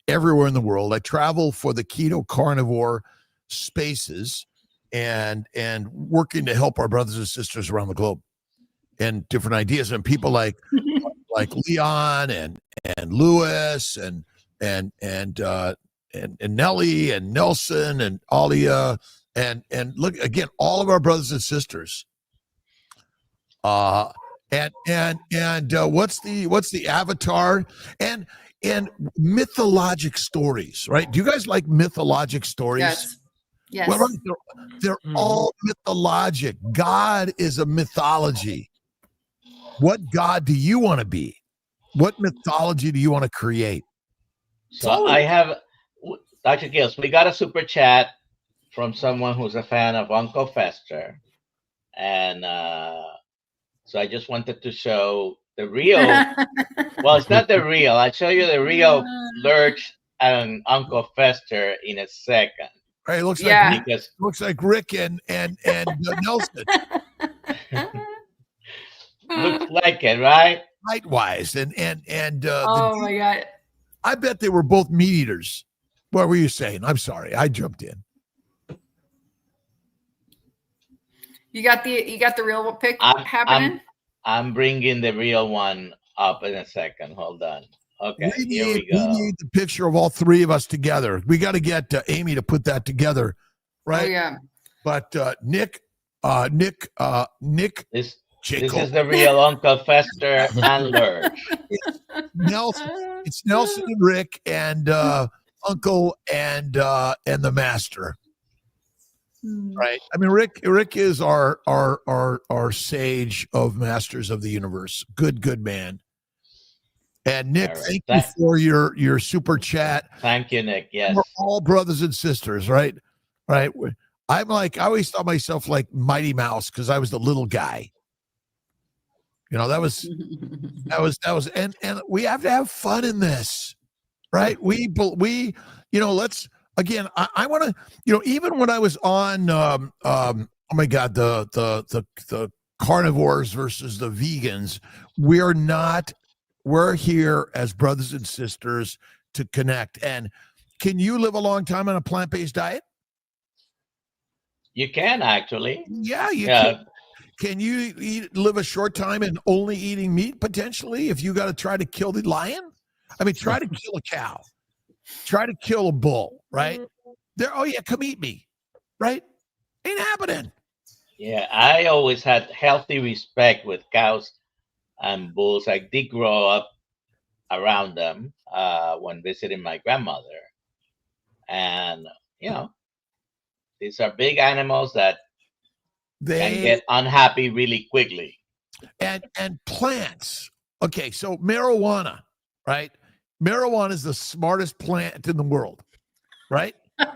everywhere in the world. I travel for the keto carnivore spaces and working to help our brothers and sisters around the globe and different ideas. And people like Leon and Lewis and Nelly and Nelson and Alia and look again, all of our brothers and sisters. What's the avatar and mythologic stories, right? Do you guys like mythologic stories? Yes. Well, they're all mythologic. God is a mythology. What God do you want to be? What mythology do you want to create? So I have, Dr. Kiltz, we got a super chat from someone who's a fan of Uncle Fester. And so I just wanted to show the real, well, it's not the real. I'll show you the real Lurch and Uncle Fester in a second. Right, it looks like Rick and Nelson. Looks like it, right? Height-wise, and oh my God! I bet they were both meat eaters. What were you saying? I'm sorry, I jumped in. You got the real pic happening. I'm bringing the real one up in a second. Hold on. Okay, here we go. We need the picture of all three of us together. We got to get Amy to put that together, right? Oh yeah. But Nick. This is the real Uncle Fester and Lurch. It's Nelson and Rick and Uncle and the Master. Right. I mean, Rick is our sage of Masters of the Universe. Good man. And Nick, All right. thank you for your super chat. Thank you, Nick. Yes. We're all brothers and sisters, right? Right. I'm like, I always thought myself like Mighty Mouse because I was the little guy. You know, that was, and we have to have fun in this, right? We, you know, let's, again, I want to, you know, even when I was on, oh my God, the carnivores versus the vegans, we're here as brothers and sisters to connect. And can you live a long time on a plant-based diet? You can actually. Yeah, you can. Can you live a short time and only eating meat potentially if you got to try to kill the lion? I mean, try to kill a cow. Try to kill a bull, right? Oh yeah, come eat me, right? Ain't happening. Yeah, I always had healthy respect with cows and bulls. I did grow up around them when visiting my grandmother. And, you know, these are big animals that can get unhappy really quickly. And plants. Okay, so marijuana, right? Marijuana is the smartest plant in the world, right? All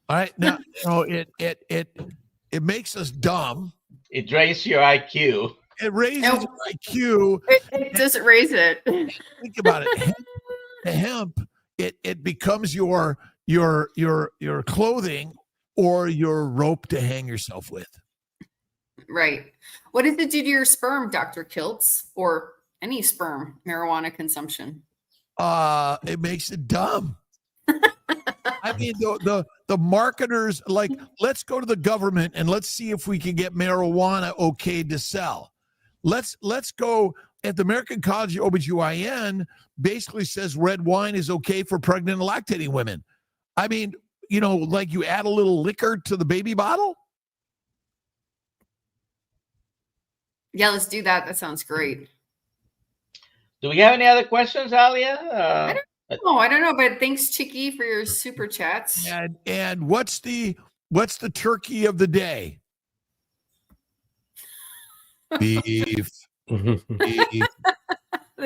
right. Now, you know, it makes us dumb. It raises your IQ. It raises your IQ. It doesn't raise it. Think about it. Hemp, it becomes your clothing or your rope to hang yourself with. Right. What does it do to your sperm, Dr. Kiltz, or any sperm marijuana consumption? It makes it dumb. I mean, the marketers, like, let's go to the government and let's see if we can get marijuana okayed to sell. Let's go at the American College of OBGYN basically says red wine is okay for pregnant and lactating women. I mean, you know, like you add a little liquor to the baby bottle. Yeah, let's do that. That sounds great. Do we have any other questions, Alia? I don't know, but thanks, Chicky, for your super chats. And what's the turkey of the day? Beef. Beef.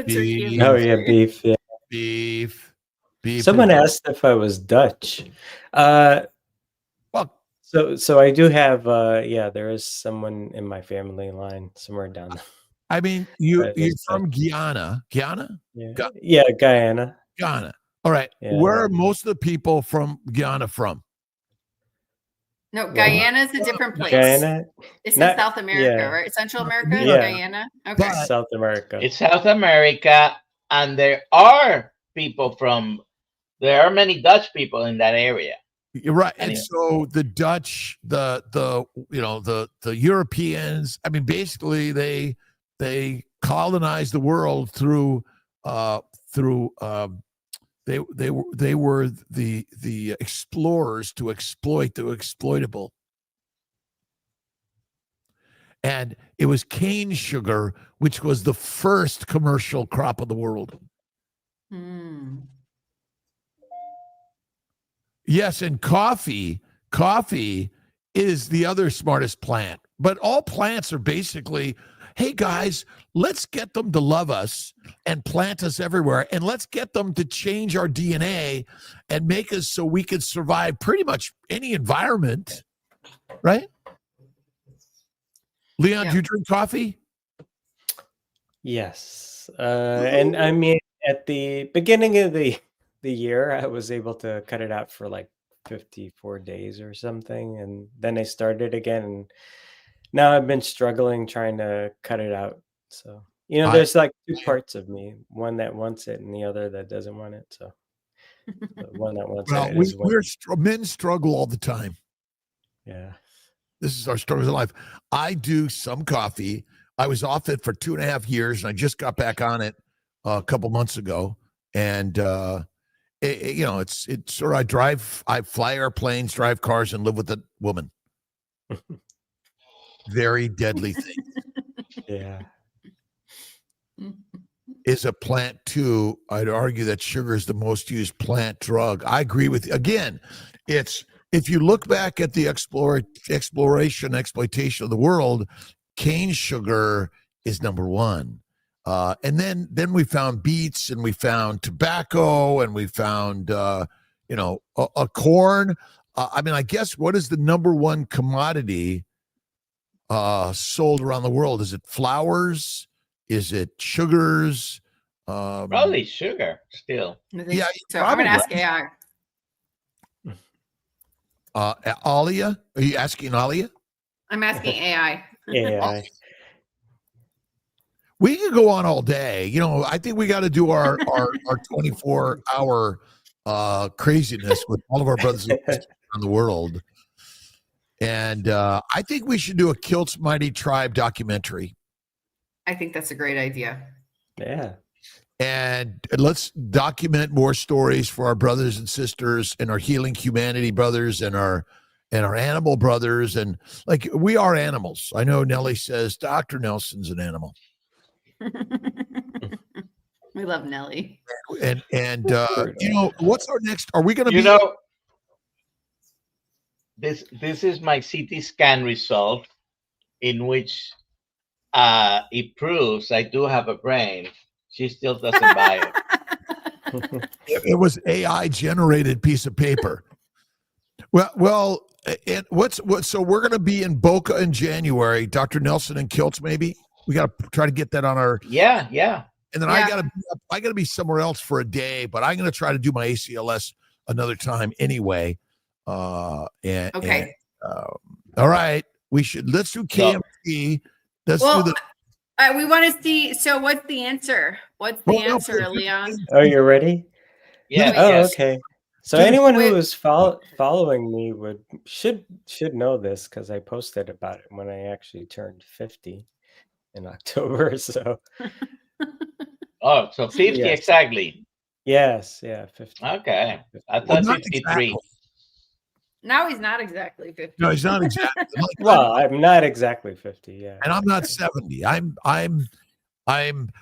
Beef. Oh yeah, beef. Yeah. Beef. Someone asked if I was Dutch. Well, so I do have. Yeah, there is someone in my family line somewhere down there. I mean, you're from Guyana. Guyana? Yeah, Guyana. Guyana. All right. Yeah. Where are most of the people from Guyana from? No, Guyana is a different place. Guyana? It's in South America, right? Central America? Yeah. Guyana? Okay. South America. It's South America, and there are many Dutch people in that area. You're right. And so the Dutch, the Europeans, I mean, basically they colonized the world through they were the explorers to exploit the exploitable. And it was cane sugar, which was the first commercial crop of the world. Yes, and coffee is the other smartest plant. But all plants are basically, hey guys, let's get them to love us and plant us everywhere. And let's get them to change our DNA and make us so we can survive pretty much any environment. Right? Leon, do you drink coffee? Yes. And I mean, at the beginning of the year, I was able to cut it out for like 54 days or something. And then I started again. And now I've been struggling trying to cut it out. So, you know, there's like two parts of me, one that wants it and the other that doesn't want it. So the one that wants it. Men struggle all the time. Yeah. This is our stories of life. I do some coffee. I was off it for 2.5 years and I just got back on it a couple months ago. And, you know, it's sort of, I fly airplanes, drive cars, and live with a woman. Very deadly thing. Yeah. Is a plant too. I'd argue that sugar is the most used plant drug. I agree with you. Again, it's if you look back at the exploitation of the world, cane sugar is number one. And then we found beets, and we found tobacco, and we found, a corn. I mean, I guess what is the number one commodity sold around the world? Is it flowers? Is it sugars? Probably sugar still. Yeah, So I'm going to ask AI. Alia, are you asking Alia? I'm asking AI. AI. We could go on all day. I think we got to do our 24-hour craziness with all of our brothers and sisters around the world. And I think we should do a Kiltz Mighty Tribe documentary. I think that's a great idea. Yeah. And let's document more stories for our brothers and sisters and our healing humanity brothers and our animal brothers. And like, we are animals. I know Nellie says Dr. Nelson's an animal. We love Nelly. And what's our next? Are we going to be? This is my CT scan result, in which it proves I do have a brain. She still doesn't buy it. It was AI generated piece of paper. Well, and so we're going to be in Boca in January. Dr. Nelson and Kiltz, maybe we got to try to get that on our. Yeah. And then I got to be somewhere else for a day, but I'm going to try to do my ACLS another time anyway. Okay. All right. Let's do KMT. We want to see. So what's the answer? What's the answer, Leon? Oh, you're ready? Yeah. Okay. So anyone who is following me should know this, because I posted about it when I actually turned 50 in October. So. Oh, so 50 exactly. Yes. Yeah. 50. Okay. I thought 53. Exactly. Now he's not exactly 50. No, he's not exactly. Well, I'm not exactly 50. Yeah. And I'm not 70. I'm.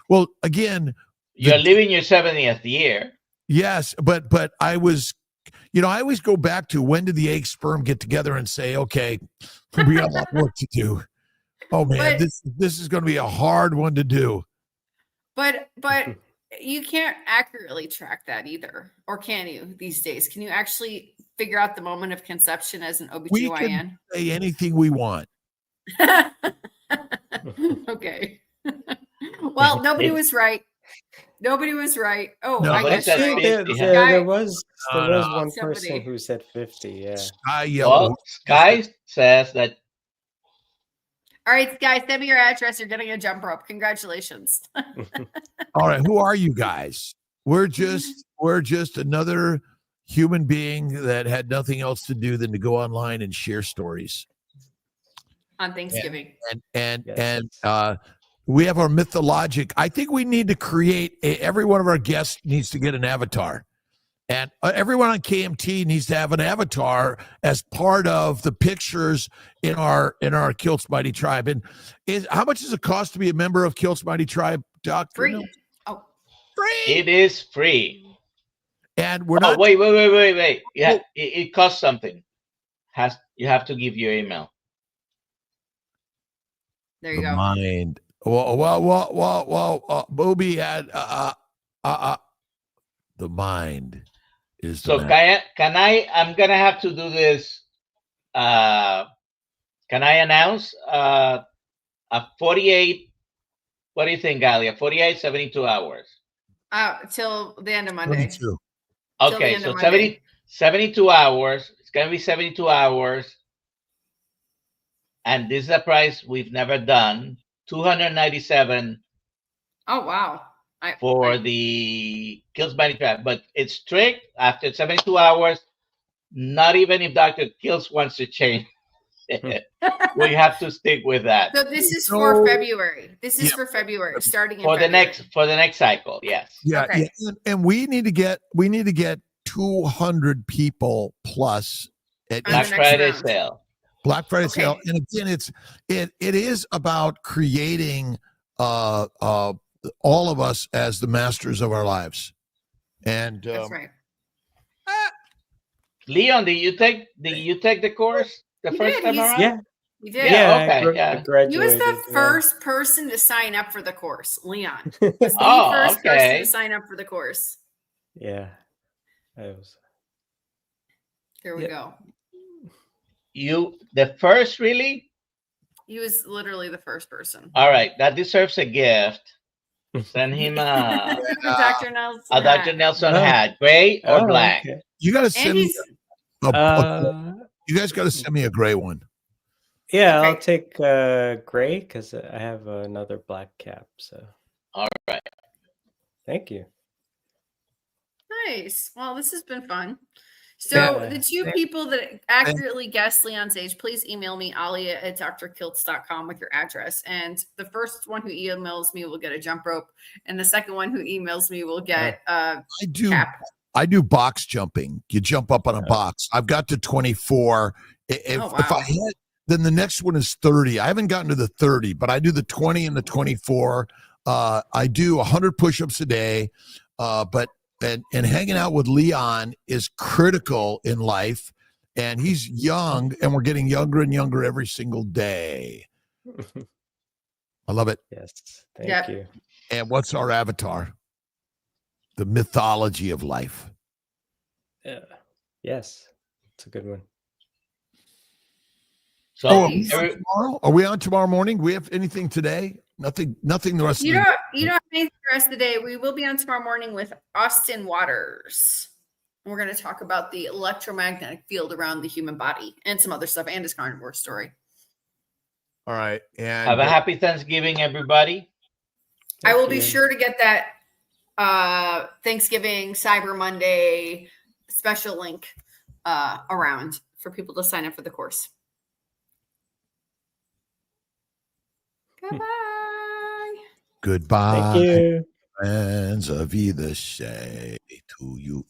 Well, again, you're living your 70th year. Yes, but I was, I always go back to, when did the egg sperm get together and say, okay, we got a lot of work to do. Oh man, this is going to be a hard one to do. But you can't accurately track that either, or can you these days? Can you actually figure out the moment of conception as an OBGYN? We can say anything we want. Okay. Well, nobody was right. Nobody was right. Oh, no, I guess there was one person who said 50. Yeah. Sky says that. All right, guys, send me your address. You're getting a jump rope. Congratulations. All right, who are you guys? We're just another human being that had nothing else to do than to go online and share stories on Thanksgiving. And we have our mythologic. I think we need to create every one of our guests needs to get an avatar. And everyone on KMT needs to have an avatar as part of the pictures in our Kiltz Mighty Tribe. And how much does it cost to be a member of Kiltz Mighty Tribe, Doc? Free. Oh, free. It is free. And we're not. Wait. Yeah, it costs something. You have to give your email. There you go. Mind. Well. Booby had the mind. So can I? I'm gonna have to do this. Can I announce a 48? What do you think, Galia? 48, 72 hours. Till the end of Monday. 22. Okay, so 72 hours. It's gonna be 72 hours, and this is a price we've never done. $297. Oh wow. For the Kiltz Mighty Tribe, but it's strict after 72 hours. Not even if Dr. Kiltz wants to change it, we have to stick with that. So this is for February. This is for February, starting in February. For the next cycle. Yes. Yeah. Okay. Yeah. And we need to get 200 people plus at Black Friday sale. Black Friday sale, and again, it is about creating all of us as the masters of our lives. And that's right. Leon, did you take the course the He first did. time He's- around? Yeah, You did. Yeah, I okay, gra- yeah. I He was graduated. the yeah. first person to sign up for the course. Leon was the Oh, first person okay. to sign up for the course. Yeah, I was. There we Yep. go. You the first, really? He was literally the first person. All right, that deserves a gift. Send him a Dr. Nelson. Dr. Nelson Oh. hat, gray or Oh, black. okay. You got to And send me. he's You guys got to send me a gray one. Yeah, I'll Okay. take gray because I have another black cap. So All right. thank you. nice. Well, this has been fun. So Yeah. the two people that accurately guessed Leon's age, please email me, alia@drkiltz.com with your address. And the first one who emails me will get a jump rope. And the second one who emails me will get a cap. I do box jumping. You jump up on a box. I've got to 24. If I hit, then the next one is 30. I haven't gotten to the 30, but I do the 20 and the 24. I do 100 push-ups a day. And hanging out with Leon is critical in life. And he's young, and we're getting younger and younger every single day. I love it. Yes, thank you. And what's our avatar? The mythology of life. Yeah. Yes, it's a good one. So Are we on tomorrow morning? Do we have anything today? Nothing the rest of the day. You don't have anything the rest of the day. We will be on tomorrow morning with Austin Waters. We're going to talk about the electromagnetic field around the human body and some other stuff and his carnivore story. All right. And have a happy Thanksgiving, everybody. I will be sure to get that Thanksgiving, Cyber Monday special link around for people to sign up for the course. Goodbye. Goodbye. Thank you. Friends of either say to you.